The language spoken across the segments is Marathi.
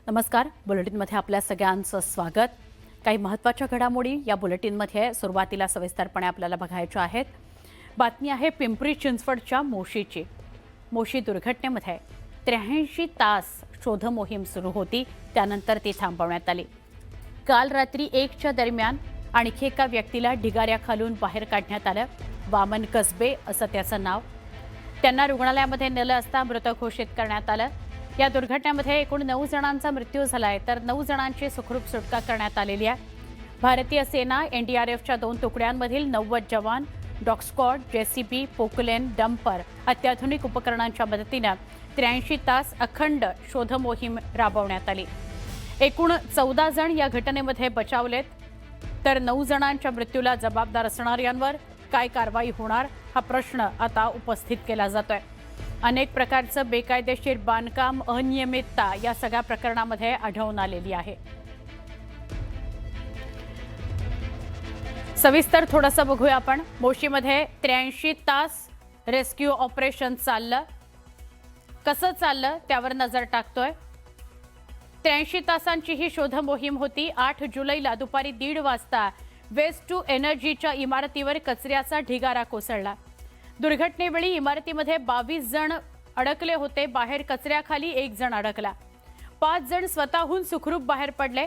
नमस्कार. बुलेटिनमध्ये आपल्या सगळ्यांचं स्वागत. काही महत्त्वाच्या घडामोडी या बुलेटिनमध्ये सुरुवातीला सविस्तरपणे आपल्याला बघायच्या आहेत. बातमी आहे पिंपरी चिंचवडच्या मोशीची. मोशी दुर्घटनेमध्ये 83 तास शोध मोहीम सुरू होती, त्यानंतर ती थांबवण्यात आली. काल रात्री 1च्या दरम्यान आणखी एका व्यक्तीला ढिगाऱ्याखालून बाहेर काढण्यात आलं. वामन कसबे असं त्याचं नाव. त्यांना रुग्णालयामध्ये नेलं असता मृत घोषित करण्यात आलं. या दुर्घटनेमध्ये एकूण 9 जणांचा मृत्यू झालाय, तर 9 जणांची सुखरूप सुटका करण्यात आलेली आहे. भारतीय सेना एनडीआरएफच्या 2 तुकड्यांमधील 90 जवान, dog squad, JCB, Poclain, dumper अत्याधुनिक उपकरणांच्या मदतीनं 83 तास अखंड शोध मोहीम राबवण्यात आली. एकूण 14 जण या घटनेमध्ये बचावलेत, तर 9 जणांच्या मृत्यूला जबाबदार असणाऱ्यांवर काय कारवाई होणार हा प्रश्न आता उपस्थित केला जातोय. अनेक प्रकारचं बेकायदेशीर बांधकाम, अनियमितता या सगळ्या प्रकरणामध्ये आढळून आलेली आहे. सविस्तर थोडंसं बघूया आपण. मोशीमध्ये 83 तास रेस्क्यू ऑपरेशन चाललं. कसं चाललं त्यावर नजर टाकतोय. 83 तासांची ही शोध मोहीम होती. 8 जुलैला दुपारी 1:30 वाजता वेस्ट टू एनर्जीच्या इमारतीवर कचऱ्याचा ढिगारा कोसळला. दुर्घटनेवेळी इमारतीमध्ये 22 जण अडकले होते. बाहेर कचऱ्याखाली 1 जण अडकला. 5 जण स्वतःहून सुखरूप बाहेर पडले.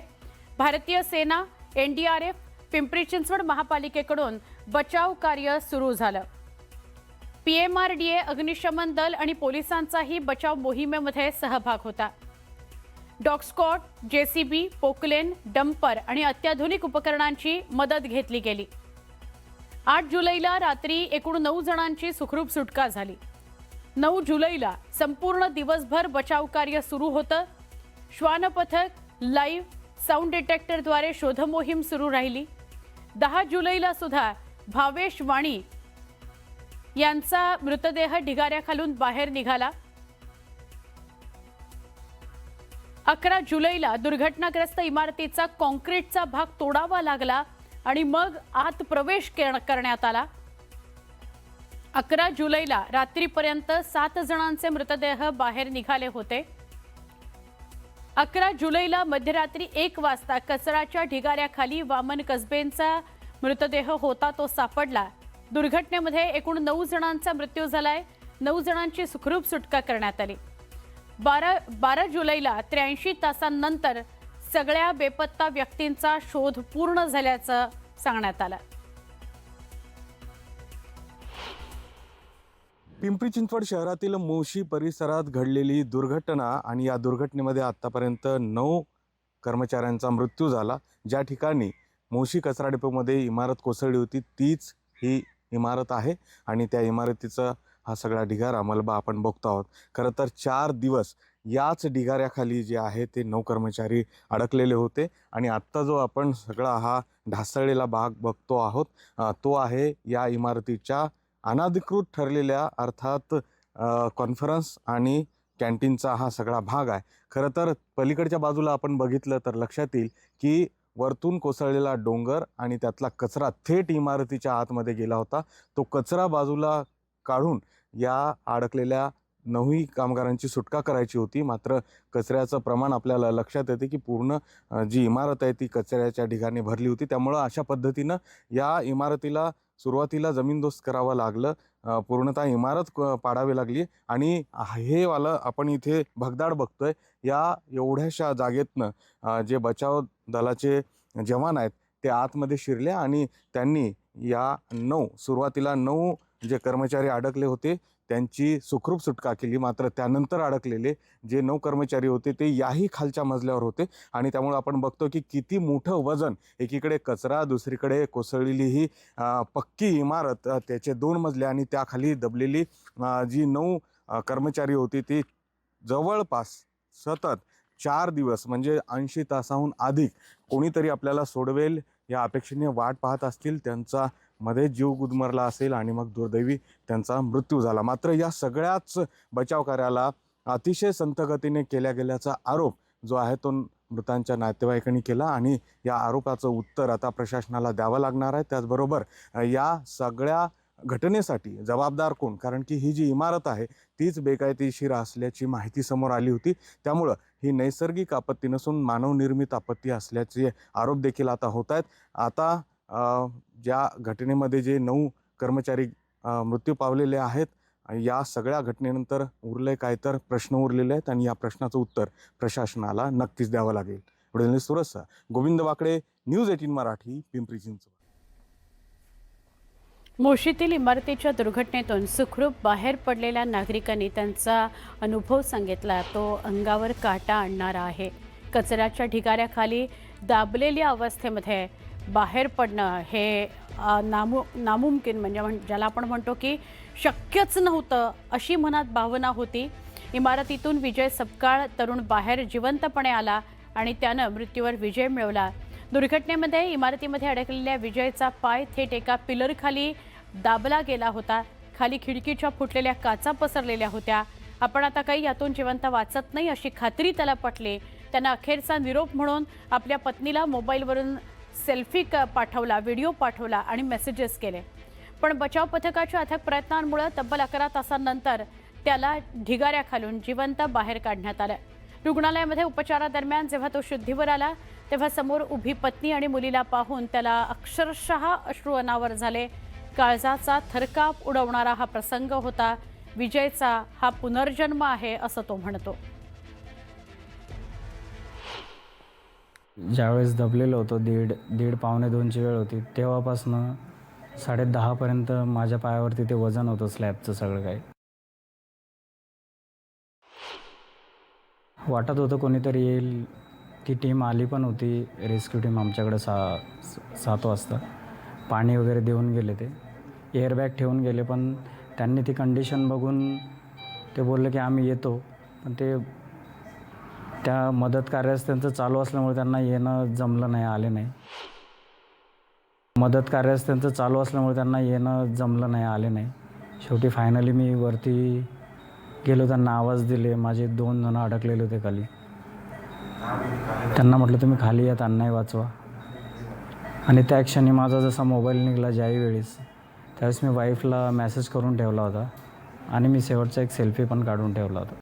भारतीय सेना, एनडीआरएफ, पिंपरी चिंचवड महापालिकेकडून बचाव कार्य सुरू झालं. पीएमआरडीए, अग्निशमन दल आणि पोलिसांचाही बचाव मोहिमेमध्ये सहभाग होता. Dog squad, JCB, Poclain, dumper आणि अत्याधुनिक उपकरणांची मदत घेतली गेली. 8 जुलैला रात्री एकूण 9 जणांची सुखरूप सुटका झाली. 9 जुलैला संपूर्ण दिवसभर बचाव कार्य सुरू होतं. श्वान पथक, लाईव्ह साऊंड डिटेक्टरद्वारे शोध मोहीम सुरू राहिली. 10 जुलैला सुद्धा भावेश वाणी यांचा मृतदेह ढिगाऱ्याखालून बाहेर निघाला. 11 जुलैला दुर्घटनाग्रस्त इमारतीचा कॉन्क्रीटचा भाग तोडावा लागला आणि मग आत प्रवेश करण्यात आला. 11 जुलैला रात्रीपर्यंत 7 जणांचे मृतदेह बाहेर निघाले होते. 11 जुलैला मध्यरात्री 1 वाजता कचराच्या ढिगाऱ्याखाली वामन कसबेंचा मृतदेह होता तो सापडला. दुर्घटनेमध्ये एकूण 9 जणांचा मृत्यू झालाय. 9 जणांची सुखरूप सुटका करण्यात आली. 12 जुलैला 83 तासांनंतर सगळ्या बेपत्ता व्यक्तींचा शोध पूर्ण झाल्याचं सांगण्यात आलं. पिंपरी चिंचवड शहरातील मोशी परिसरात घडलेली दुर्घटना आणि या दुर्घटनेमध्ये आतापर्यंत 9 कर्मचाऱ्यांचा मृत्यू झाला. ज्या ठिकाणी मोशी कचरा डेपोमध्ये इमारत कोसळली होती तीच ही इमारत आहे आणि त्या इमारतीचा हा सगळा ढिगारा मलबा आपण बघतो आहोत. खरं तर 4 दिवस याच ढिगाऱ्याखाली जे आहे ते 9 कर्मचारी अडकलेले होते आणि आत्ता जो आपण सगळा हा ढासळलेला भाग बघतो आहोत तो आहे या इमारतीच्या अनधिकृत ठरलेल्या अर्थात कॉन्फरन्स आणि कॅन्टीनचा हा सगळा भाग आहे. खरं तर पलीकडच्या बाजूला आपण बघितलं तर लक्षात येईल की वरतून कोसळलेला डोंगर आणि त्यातला कचरा थेट इमारतीच्या आतमध्ये गेला होता. तो कचरा बाजूला काढून या अडकलेल्या 9 कामगारांची सुटका करायची होती. मात्र कचऱ्याचं प्रमाण आपल्याला लक्षात येते की पूर्ण जी इमारत आहे ती कचऱ्याच्या ढिगाने भरली होती. त्यामुळं अशा पद्धतीनं या इमारतीला सुरुवातीला जमीनदोस्त करावं लागलं. पूर्णतः इमारत पाडावी लागली आणि हे वालं आपण इथे भगदाड बघतोय. या एवढ्याशा जागेतनं जे बचाव दलाचे जवान आहेत ते आतमध्ये शिरले आणि त्यांनी या सुरुवातीला 9 जे कर्मचारी अडकले होते त्यांची सुखरूप सुटका केली. मात्र त्यानंतर अडकलेले जे 9 कर्मचारी होते ते याही खालच्या मजल्यावर होते आणि त्यामुळे आपण बघतो की किती मोठं वजन, एकीकडे कचरा, दुसरीकडे कोसळलेली ही पक्की इमारत, त्याचे 2 मजले आणि त्याखाली दबलेली जी 9 कर्मचारी होती ती जवळपास सतत 4 दिवस म्हणजे 80 तासाहून अधिक कोणीतरी आपल्याला सोडवेल या अपेक्षेने वाट पाहत असतील. त्यांचा मध्ये जीव गुदमरला असेल आणि मग दुर्दैवी त्यांचा मृत्यू झाला. मात्र या सगळ्याच बचाव कार्याला अतिशय संथगतीने केल्या गेल्याचा आरोप जो आहे तो मृतांच्या नातेवाईकांनी केला आणि या आरोपाचं उत्तर आता प्रशासनाला द्यावं लागणार आहे. त्याचबरोबर या सगळ्या घटनेसाठी जबाबदार कोण, कारण की ही जी इमारत आहे तीच बेकायदेशीर असल्याची माहिती समोर आली होती. त्यामुळं ही नैसर्गिक आपत्ती नसून मानवनिर्मित आपत्ती असल्याचे आरोप देखील आता होत आहेत. आता ज्या घटनेमध्ये जे 9 कर्मचारी मृत्यू पावलेले आहेत, या सगळ्या घटनेनंतर उरले काय तर प्रश्न उरलेले आहेत आणि या प्रश्नाचं उत्तर प्रशासनाला नक्कीच द्यावं लागेल. व्हिडिओ सुरतचा गोविंद वाकडे, न्यूज 18 मराठी, पिंपरी चिंचवड. मोशीतील इमारतीच्या दुर्घटनेतून सुखरूप बाहेर पडलेल्या नागरिकांनी त्यांचा अनुभव सांगितला. तो अंगावर काटा आणणारा आहे. कचऱ्याच्या ढिगाऱ्याखाली दाबलेल्या अवस्थेमध्ये बाहेर पडणं हे नामुमकिन म्हणजे ज्याला आपण म्हणतो की शक्यच नव्हतं अशी मनात भावना होती. इमारतीतून विजय सपकाळ तरुण बाहेर जिवंतपणे आला आणि त्यानं मृत्यूवर विजय मिळवला. दुर्घटनेमध्ये इमारतीमध्ये अडकलेल्या विजयचा पाय थेट एका पिलरखाली दाबला गेला होता. खाली खिडकीच्या फुटलेल्या काचा पसरलेल्या होत्या. आपण आता काही यातून जिवंत वाचत नाही अशी खात्री त्याला पटली. त्यानं अखेरचा निरोप म्हणून आपल्या पत्नीला मोबाईलवरून सेल्फी पाठवला, व्हिडिओ पाठवला आणि मेसेजेस केले. पण बचाव पथकाच्या अथक प्रयत्नांमुळे तब्बल 11 तासांनंतर त्याला ढिगाऱ्याखालून जिवंत बाहेर काढण्यात आलं. रुग्णालयामध्ये उपचारादरम्यान जेव्हा तो शुद्धीवर आला तेव्हा समोर उभी पत्नी आणि मुलीला पाहून त्याला अक्षरशः अश्रू अनावर झाले. काळजाचा थरकाप उडवणारा हा प्रसंग होता. विजयचा हा पुनर्जन्म आहे असं तो म्हणतो. ज्यावेळेस दबलेलो होतो, दीड पावणे 2ची वेळ होती, तेव्हापासनं 10:30 पर्यंत माझ्या पायावरती ते वजन होतं स्लॅबचं सगळं काही. वाटत होतं कोणीतरी येईल. ती टीम आली पण होती, रेस्क्यू टीम आमच्याकडे 7 वाजता. पाणी वगैरे देऊन गेले, ते एअरबॅग ठेवून गेले. पण त्यांनी ती कंडिशन बघून ते बोलले की आम्ही येतो. पण ते त्या मदत कार्यास त्यांचं चालू असल्यामुळे त्यांना येणं जमलं नाही, आले नाही. आले नाही. शेवटी फायनली मी वरती गेलो, त्यांना आवाज दिले. माझे 2 जण अडकलेले होते खाली. त्यांना म्हटलं तुम्ही खाली या, त्यांनाही वाचवा. आणि त्या क्षणी माझा जसा मोबाईल निघाला ज्यावेळेस, त्यावेळेस मी वाईफला मेसेज करून ठेवला होता आणि मी शेवटचा एक सेल्फी पण काढून ठेवला होता.